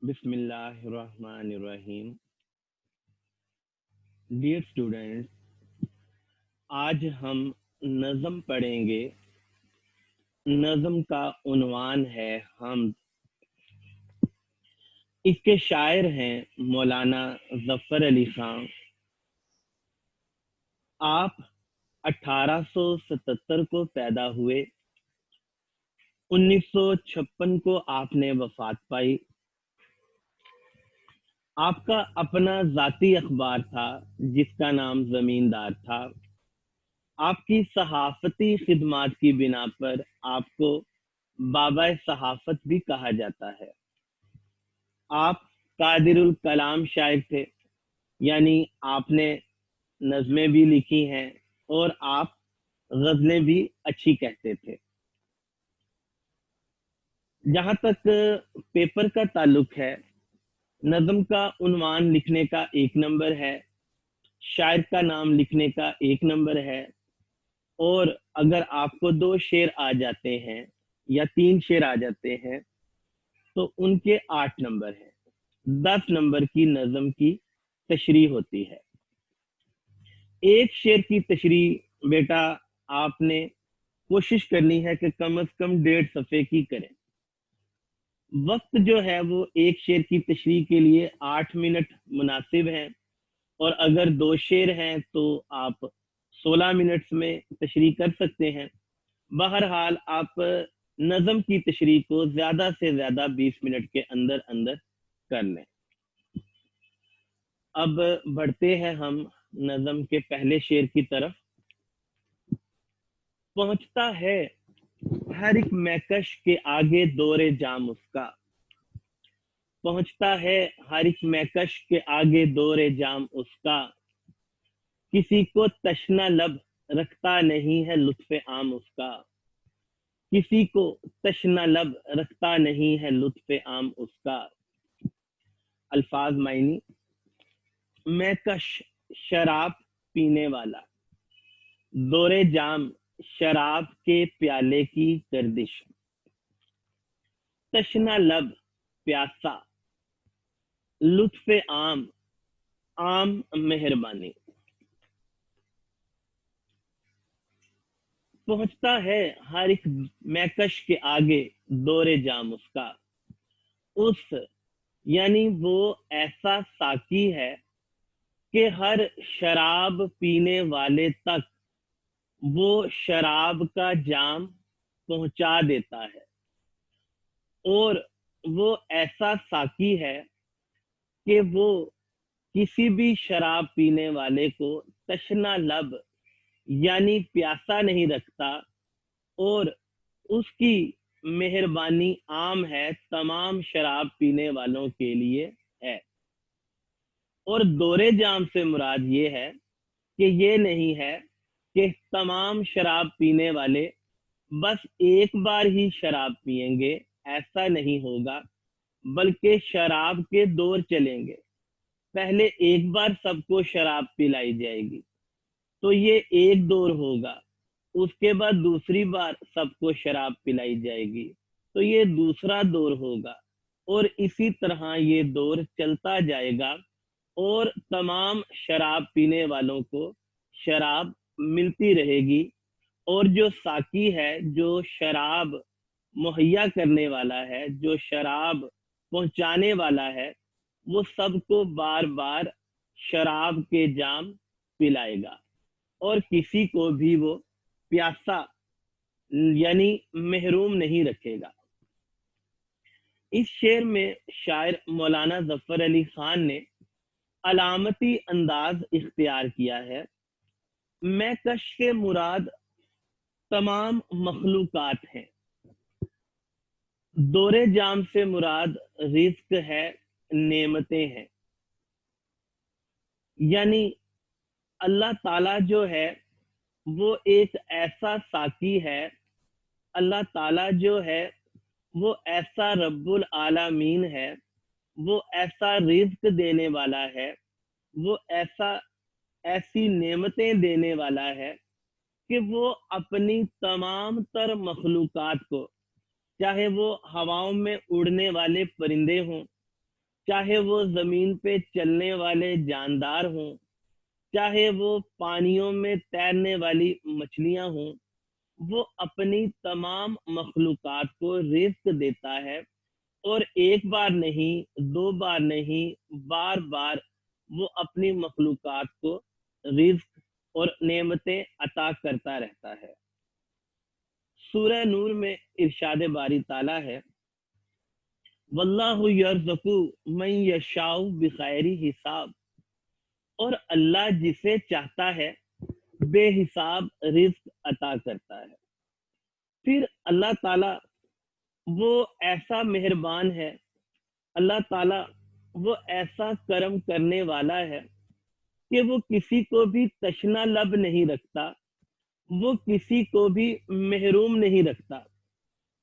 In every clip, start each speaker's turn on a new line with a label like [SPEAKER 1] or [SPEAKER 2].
[SPEAKER 1] بسم اللہ الرحمن الرحیم. ڈیئر اسٹوڈینٹس، آج ہم نظم پڑھیں گے. نظم کا عنوان ہے حمد. اس کے شاعر ہیں مولانا ظفر علی خان. آپ 1877 کو پیدا ہوئے. 1956 کو آپ نے وفات پائی. آپ کا اپنا ذاتی اخبار تھا جس کا نام زمیندار تھا. آپ کی صحافتی خدمات کی بنا پر آپ کو بابا صحافت بھی کہا جاتا ہے. آپ قادر الکلام شاعر تھے، یعنی آپ نے نظمیں بھی لکھی ہیں اور آپ غزلیں بھی اچھی کہتے تھے. جہاں تک پیپر کا تعلق ہے، نظم کا عنوان لکھنے کا 1 نمبر ہے، شاعر کا نام لکھنے کا 1 نمبر ہے، اور اگر آپ کو 2 شعر آ جاتے ہیں یا 3 شعر آ جاتے ہیں تو ان کے 8 نمبر ہیں. 10 نمبر کی نظم کی تشریح ہوتی ہے. ایک شعر کی تشریح بیٹا آپ نے کوشش کرنی ہے کہ کم از کم 1.5 صفحے کی کریں. وقت جو ہے وہ ایک شعر کی تشریح کے لیے 8 منٹ مناسب ہیں، اور اگر 2 شعر ہیں تو آپ 16 منٹس میں تشریح کر سکتے ہیں. بہرحال آپ نظم کی تشریح کو زیادہ سے زیادہ 20 منٹ کے اندر اندر کر لیں. اب بڑھتے ہیں ہم نظم کے پہلے شعر کی طرف. پہنچتا ہے ہر ایک مہکش کے آگے دور جام اس کا. پہنچتا ہے ہر ایک مہکش کے آگے دور جام اس کا. کسی کو تشنا لب رکھتا نہیں ہے لطف عام اس کا. کسی کو تشنا لب رکھتا نہیں ہے لطف عام اس کا. الفاظ معنی: مہکش شراب پینے والا، دور جام شراب کے پیالے کی گردش، تشنا لب پیاسا، لطف عام عام مہربانی. پہنچتا ہے ہر ایک مہکش کے آگے دور جام اس کا. اس یعنی وہ ایسا ساقی ہے کہ ہر شراب پینے والے تک وہ شراب کا جام پہنچا دیتا ہے. اور وہ ایسا ساقی ہے کہ وہ کسی بھی شراب پینے والے کو تشنا لب یعنی پیاسا نہیں رکھتا، اور اس کی مہربانی عام ہے، تمام شراب پینے والوں کے لیے ہے. اور دورے جام سے مراد یہ ہے کہ یہ نہیں ہے کہ تمام شراب پینے والے بس ایک بار ہی شراب پئیں گے، ایسا نہیں ہوگا، بلکہ شراب کے دور چلیں گے. پہلے ایک بار سب کو شراب پلائی جائے گی تو یہ ایک دور ہوگا. اس کے بعد دوسری بار سب کو شراب پلائی جائے گی تو یہ دوسرا دور ہوگا، اور اسی طرح یہ دور چلتا جائے گا، اور تمام شراب پینے والوں کو شراب ملتی رہے گی. اور جو ساقی ہے، جو شراب مہیا کرنے والا ہے، جو شراب پہنچانے والا ہے، وہ سب کو بار بار شراب کے جام پلائے گا، اور کسی کو بھی وہ پیاسا یعنی محروم نہیں رکھے گا. اس شعر میں شاعر مولانا ظفر علی خان نے علامتی انداز اختیار کیا ہے. میں کش کے مراد تمام مخلوقات ہیں. دور جام سے مراد رزق ہے، نعمتیں ہیں. یعنی اللہ تعالیٰ جو ہے وہ ایک ایسا ساقی ہے، اللہ تعالیٰ جو ہے وہ ایسا رب العالمین ہے، وہ ایسا رزق دینے والا ہے، وہ ایسی نعمتیں دینے والا ہے کہ وہ اپنی تمام تر مخلوقات کو، چاہے وہ ہواؤں میں اڑنے والے پرندے ہوں، چاہے وہ زمین پہ چلنے والے جاندار ہوں، چاہے وہ پانیوں میں تیرنے والی مچھلیاں ہوں، وہ اپنی تمام مخلوقات کو رزق دیتا ہے، اور ایک بار نہیں، دو بار نہیں، بار بار وہ اپنی مخلوقات کو رزق اور نعمتیں عطا کرتا رہتا ہے۔ سورہ نور میں ارشاد باری تعالیٰ ہے، واللہ یرزق من یشاء بغیر حساب، اور اللہ جسے چاہتا ہے بے حساب رزق عطا کرتا ہے۔ پھر اللہ تعالیٰ وہ ایسا مہربان ہے، اللہ تعالیٰ وہ ایسا کرم کرنے والا ہے کہ وہ کسی کو بھی تشنا لب نہیں رکھتا، وہ کسی کو بھی محروم نہیں رکھتا،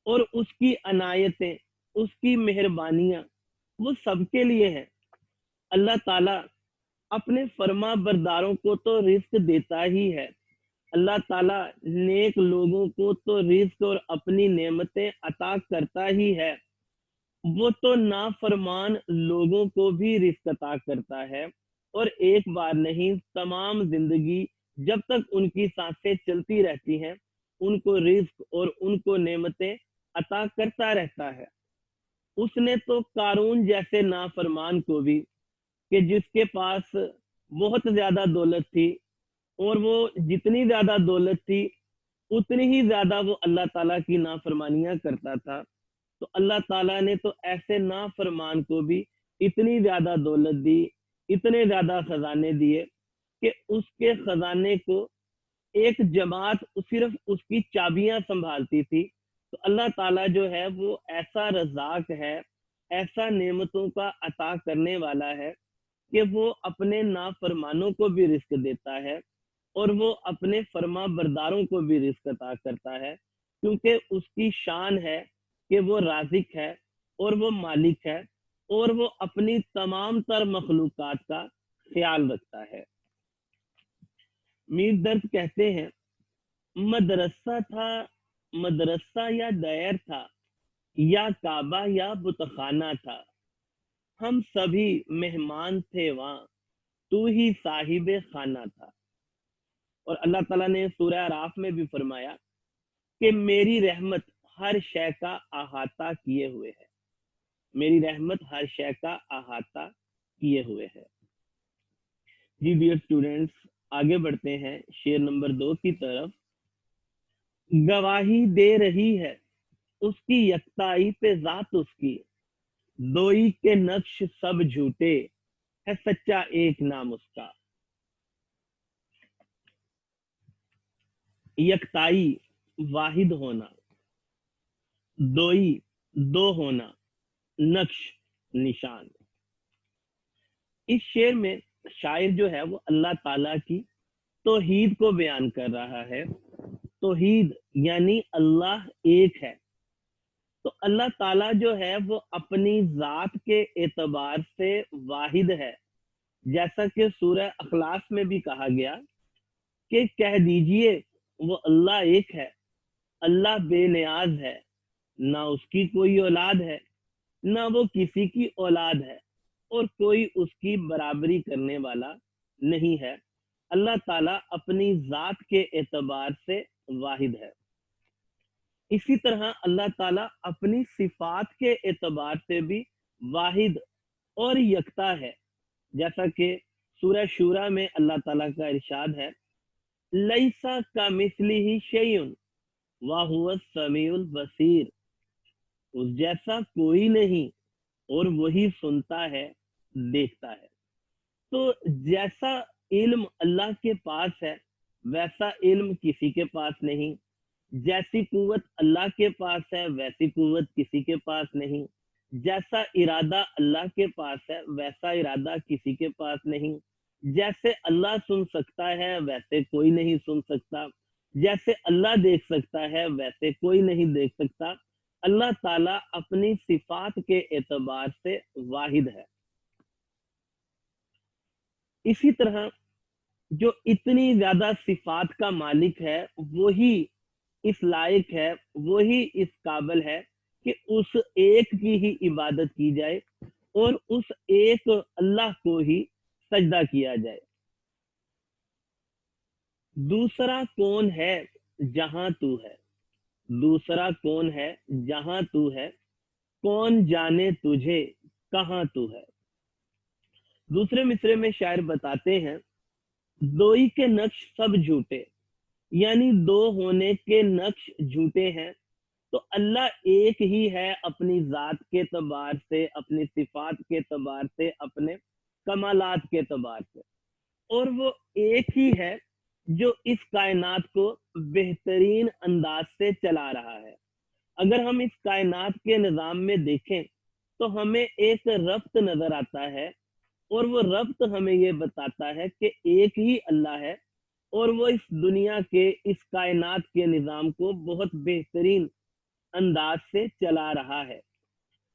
[SPEAKER 1] اور اس کی عنایتیں، اس کی مہربانیاں وہ سب کے لیے ہیں۔ اللہ تعالیٰ اپنے فرما برداروں کو تو رزق دیتا ہی ہے، اللہ تعالیٰ نیک لوگوں کو تو رزق اور اپنی نعمتیں عطا کرتا ہی ہے، وہ تو نافرمان لوگوں کو بھی رزق عطا کرتا ہے، اور ایک بار نہیں، تمام زندگی جب تک ان کی سانسیں چلتی رہتی ہیں ان کو رزق اور ان کو نعمتیں عطا کرتا رہتا ہے۔ اس نے تو قارون جیسے نافرمان کو بھی، کہ جس کے پاس بہت زیادہ دولت تھی، اور وہ جتنی زیادہ دولت تھی اتنی ہی زیادہ وہ اللہ تعالیٰ کی نافرمانیاں کرتا تھا، تو اللہ تعالیٰ نے تو ایسے نافرمان کو بھی اتنی زیادہ دولت دی، اتنے زیادہ خزانے دیے کہ اس کے خزانے کو ایک جماعت صرف اس کی چابیاں سنبھالتی تھی۔ تو اللہ تعالیٰ جو ہے وہ ایسا رزاق ہے، ایسا نعمتوں کا عطا کرنے والا ہے کہ وہ اپنے نافرمانوں کو بھی رزق دیتا ہے، اور وہ اپنے فرما برداروں کو بھی رزق عطا کرتا ہے، کیونکہ اس کی شان ہے کہ وہ رازق ہے اور وہ مالک ہے، اور وہ اپنی تمام تر مخلوقات کا خیال رکھتا ہے۔ میر درد کہتے ہیں، مدرسہ تھا، مدرسہ یا دیر تھا، یا کعبہ یا بتخانہ تھا، ہم سبھی مہمان تھے وہاں، تو ہی صاحب خانہ تھا۔ اور اللہ تعالیٰ نے سورہ اعراف میں بھی فرمایا کہ میری رحمت ہر شے کا احاطہ کیے ہوئے ہے، میری رحمت ہر شے کا احاطہ کیے ہوئے ہے۔ جی ڈیئر اسٹوڈینٹس، آگے بڑھتے ہیں شعر نمبر 2 کی طرف۔ گواہی دے رہی ہے اس کی یکتائی پہ ذات اس کی، دوئی کے نقش سب جھوٹے، ہے سچا ایک نام اس کا۔ یکتائی واحد ہونا، دوئی دو ہونا، نقش نشان۔ اس شعر میں شاعر جو ہے وہ اللہ تعالیٰ کی توحید کو بیان کر رہا ہے۔ توحید یعنی اللہ ایک ہے، تو اللہ تعالیٰ جو ہے وہ اپنی ذات کے اعتبار سے واحد ہے، جیسا کہ سورہ اخلاص میں بھی کہا گیا کہ کہہ دیجئے وہ اللہ ایک ہے، اللہ بے نیاز ہے، نہ اس کی کوئی اولاد ہے، نہ وہ کسی کی اولاد ہے، اور کوئی اس کی برابری کرنے والا نہیں ہے۔ اللہ تعالیٰ اپنی ذات کے اعتبار سے واحد ہے۔ اسی طرح اللہ تعالیٰ اپنی صفات کے اعتبار سے بھی واحد اور یکتا ہے، جیسا کہ سورہ شورى میں اللہ تعالیٰ کا ارشاد ہے، لیسا کمثلہ شیء وہو السمیع البصیر، اس جیسا کوئی نہیں اور وہی سنتا ہے، دیکھتا ہے۔ تو جیسا علم اللہ کے پاس ہے ویسا علم کسی کے پاس نہیں، جیسی قوت اللہ کے پاس ہے ویسی قوت کسی کے پاس نہیں، جیسا ارادہ اللہ کے پاس ہے ویسا ارادہ کسی کے پاس نہیں، جیسے اللہ سن سکتا ہے ویسے کوئی نہیں سن سکتا، جیسے اللہ دیکھ سکتا ہے ویسے کوئی نہیں دیکھ سکتا۔ اللہ تعالیٰ اپنی صفات کے اعتبار سے واحد ہے۔ اسی طرح جو اتنی زیادہ صفات کا مالک ہے وہی اس لائق ہے، وہی اس قابل ہے کہ اس ایک کی ہی عبادت کی جائے، اور اس ایک اللہ کو ہی سجدہ کیا جائے۔ دوسرا کون ہے جہاں تو ہے، دوسرا کون ہے جہاں تو ہے، کون جانے تجھے کہاں تو ہے۔ دوسرے مصرے میں شاعر بتاتے ہیں، دوئی کے نقش سب جھوٹے، یعنی دو ہونے کے نقش جھوٹے ہیں، تو اللہ ایک ہی ہے اپنی ذات کے اعتبار سے، اپنی صفات کے اعتبار سے، اپنے کمالات کے اعتبار سے، اور وہ ایک ہی ہے جو اس کائنات کو بہترین انداز سے چلا رہا ہے۔ اگر ہم اس کائنات کے نظام میں دیکھیں تو ہمیں ایک ربط نظر آتا ہے، اور وہ ربط ہمیں یہ بتاتا ہے کہ ایک ہی اللہ ہے، اور وہ اس دنیا کے، اس کائنات کے نظام کو بہت بہترین انداز سے چلا رہا ہے۔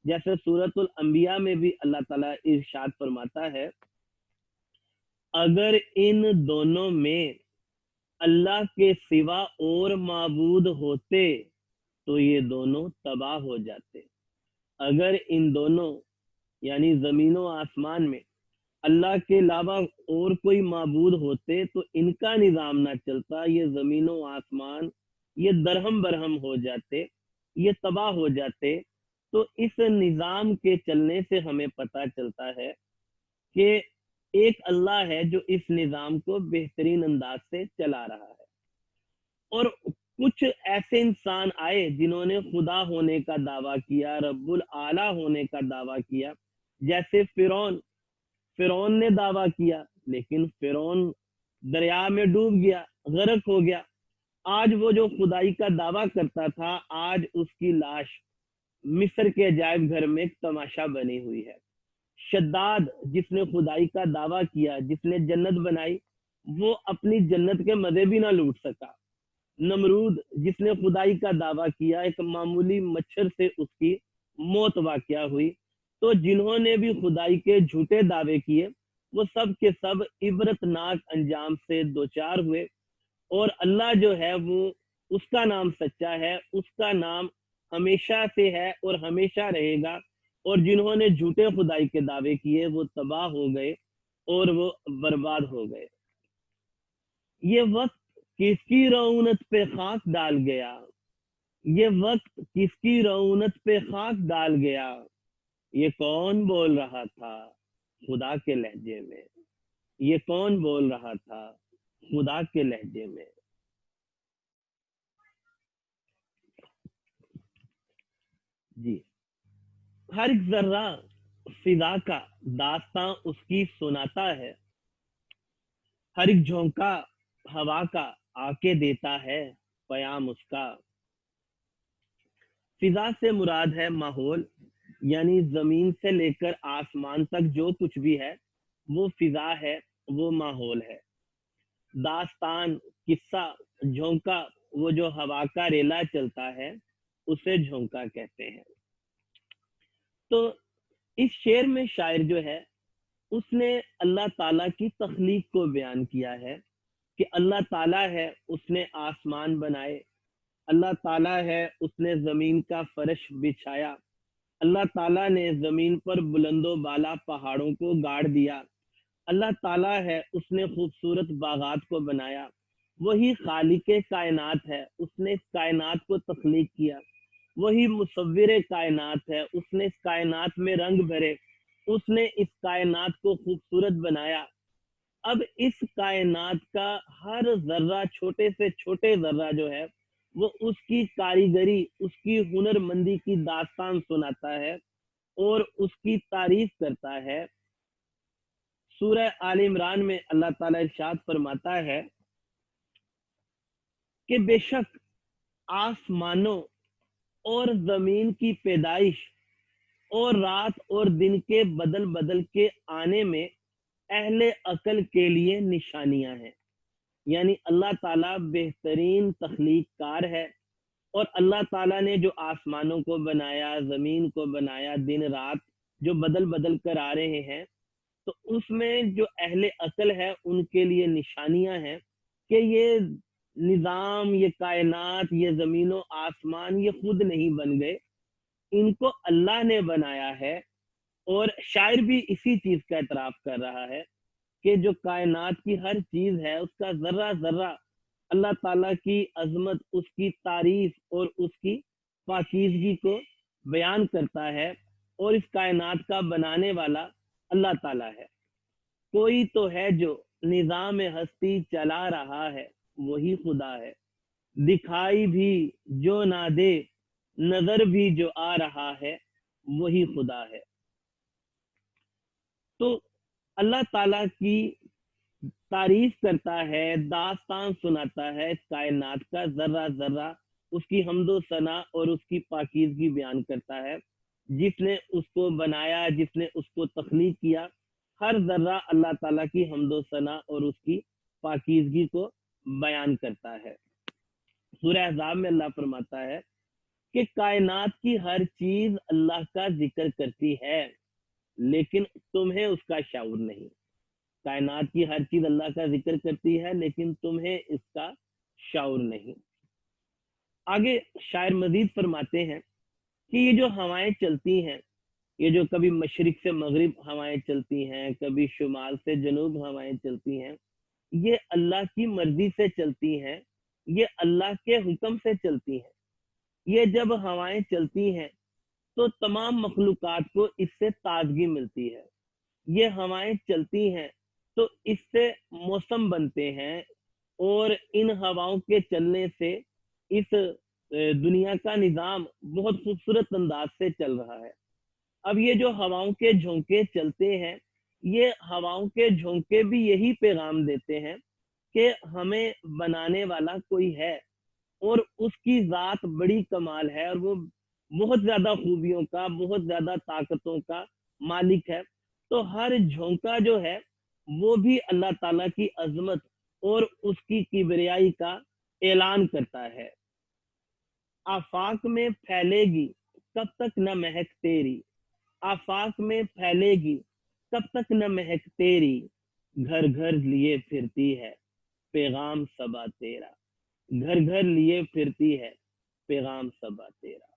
[SPEAKER 1] جیسے سورۃ الانبیاء میں بھی اللہ تعالیٰ ارشاد فرماتا ہے، اگر ان دونوں میں اللہ کے سوا اور معبود ہوتے تو یہ دونوں تباہ ہو جاتے۔ اگر ان دونوں یعنی زمین و آسمان میں اللہ کے علاوہ اور کوئی معبود ہوتے تو ان کا نظام نہ چلتا، یہ زمین و آسمان یہ درہم برہم ہو جاتے، یہ تباہ ہو جاتے۔ تو اس نظام کے چلنے سے ہمیں پتہ چلتا ہے کہ ایک اللہ ہے جو اس نظام کو بہترین انداز سے چلا رہا ہے۔ اور کچھ ایسے انسان آئے جنہوں نے خدا ہونے کا دعویٰ کیا، رب العالی ہونے کا دعویٰ کیا، جیسے فرعون نے دعویٰ کیا، لیکن فرعون دریا میں ڈوب گیا، غرق ہو گیا۔ آج وہ جو خدائی کا دعویٰ کرتا تھا، آج اس کی لاش مصر کے عجائب گھر میں ایک تماشا بنی ہوئی ہے۔ شداد جس نے خدائی کا دعویٰ کیا، جس نے جنت بنائی، وہ اپنی جنت کے مزے بھی نہ لوٹ سکا۔ نمرود جس نے خدائی کا دعویٰ کیا، ایک معمولی مچھر سے اس کی موت واقعہ ہوئی۔ تو جنہوں نے بھی خدائی کے جھوٹے دعوے کیے، وہ سب کے سب عبرتناک انجام سے دوچار ہوئے، اور اللہ جو ہے وہ اس کا نام سچا ہے، اس کا نام ہمیشہ سے ہے اور ہمیشہ رہے گا، اور جنہوں نے جھوٹے خدائی کے دعوے کیے وہ تباہ ہو گئے اور وہ برباد ہو گئے۔ یہ وقت کس کی رعونت پہ خاک ڈال گیا، یہ وقت کس کی رعونت پہ خاک ڈال گیا، یہ کون بول رہا تھا خدا کے لہجے میں، یہ کون بول رہا تھا خدا کے لہجے میں۔ جی، ہر ایک ذرہ فضا کا داستاں اس کی سناتا ہے، ہر ایک جھونکا ہوا کا آ کے دیتا ہے پیام اس کا۔ فضا سے مراد ہے ماحول، یعنی زمین سے لے کر آسمان تک جو کچھ بھی ہے وہ فضا ہے، وہ ماحول ہے۔ داستان، قصہ، جھونکا، وہ جو ہوا کا ریلا چلتا ہے اسے جھونکا کہتے ہیں۔ تو اس شعر میں شاعر جو ہے اس نے اللہ تعالیٰ کی تخلیق کو بیان کیا ہے کہ اللہ تعالیٰ ہے، اس نے آسمان بنائے، اللہ تعالیٰ ہے، اس نے زمین کا فرش بچھایا، اللہ تعالیٰ نے زمین پر بلند و بالا پہاڑوں کو گاڑ دیا، اللہ تعالیٰ ہے، اس نے خوبصورت باغات کو بنایا، وہی خالق کائنات ہے، اس نے اس کائنات کو تخلیق کیا، وہی مصور کائنات ہے، اس نے اس کائنات میں رنگ بھرے، اس نے اس کائنات کو خوبصورت بنایا۔ اب اس کائنات کا ہر ذرہ، چھوٹے سے چھوٹے ذرہ جو ہے وہ اس کی کاریگری، اس کی ہنر مندی کی داستان سناتا ہے اور اس کی تعریف کرتا ہے۔ سورہ آل عمران میں اللہ تعالیٰ ارشاد فرماتا ہے کہ بے شک آسمانوں اور زمین کی پیدائش اور رات اور دن کے بدل بدل کے آنے میں اہل عقل کے لیے نشانیاں ہیں۔ یعنی اللہ تعالیٰ بہترین تخلیق کار ہے، اور اللہ تعالیٰ نے جو آسمانوں کو بنایا، زمین کو بنایا، دن رات جو بدل بدل کر آ رہے ہیں، تو اس میں جو اہل عقل ہے ان کے لیے نشانیاں ہیں کہ یہ نظام، یہ کائنات، یہ زمین و آسمان یہ خود نہیں بن گئے، ان کو اللہ نے بنایا ہے، اور شاعر بھی اسی چیز کا اعتراف کر رہا ہے کہ جو کائنات کی ہر چیز ہے اس کا ذرہ ذرہ اللہ تعالیٰ کی عظمت، اس کی تعریف اور اس کی پاکیزگی کو بیان کرتا ہے، اور اس کائنات کا بنانے والا اللہ تعالیٰ ہے۔ کوئی تو ہے جو نظام ہستی چلا رہا ہے، وہی خدا ہے، دکھائی بھی جو نہ دے، نظر بھی جو آ رہا ہے، وہی خدا ہے۔ تو اللہ تعالیٰ کی تعریف کرتا ہے، داستان سناتا ہے، اس کائنات کا ذرہ ذرہ اس کی حمد و ثنا اور اس کی پاکیزگی بیان کرتا ہے۔ جس نے اس کو بنایا، جس نے اس کو تخلیق کیا، ہر ذرہ اللہ تعالیٰ کی حمد و ثنا اور اس کی پاکیزگی کو بیان کرتا ہے۔ سورہ احزاب میں اللہ فرماتا ہے کہ کائنات کی ہر چیز اللہ کا ذکر کرتی ہے، لیکن تمہیں اس کا شعور نہیں۔ کائنات کی ہر چیز اللہ کا ذکر کرتی ہے، لیکن تمہیں اس کا شعور نہیں۔ آگے شاعر مزید فرماتے ہیں کہ یہ جو ہوائیں چلتی ہیں، یہ جو کبھی مشرق سے مغرب ہوائیں چلتی ہیں، کبھی شمال سے جنوب ہوائیں چلتی ہیں، یہ اللہ کی مرضی سے چلتی ہیں، یہ اللہ کے حکم سے چلتی ہیں۔ یہ جب ہوائیں چلتی ہیں تو تمام مخلوقات کو اس سے تازگی ملتی ہے۔ یہ ہوائیں چلتی ہیں تو اس سے موسم بنتے ہیں، اور ان ہواؤں کے چلنے سے اس دنیا کا نظام بہت خوبصورت انداز سے چل رہا ہے۔ اب یہ جو ہواؤں کے جھونکے چلتے ہیں، یہ ہواؤں کے جھونکے بھی یہی پیغام دیتے ہیں کہ ہمیں بنانے والا کوئی ہے، اور اس کی ذات بڑی کمال ہے، اور وہ بہت زیادہ خوبیوں کا، بہت زیادہ طاقتوں کا مالک ہے۔ تو ہر جھونکا جو ہے وہ بھی اللہ تعالیٰ کی عظمت اور اس کی کبریائی کا اعلان کرتا ہے۔ آفاق میں پھیلے گی کب تک نہ مہک تیری، آفاق میں پھیلے گی کب تک نہ مہک تیری، گھر گھر لیے پھرتی ہے پیغام صبا تیرا، گھر گھر لیے پھرتی ہے پیغام صبا تیرا۔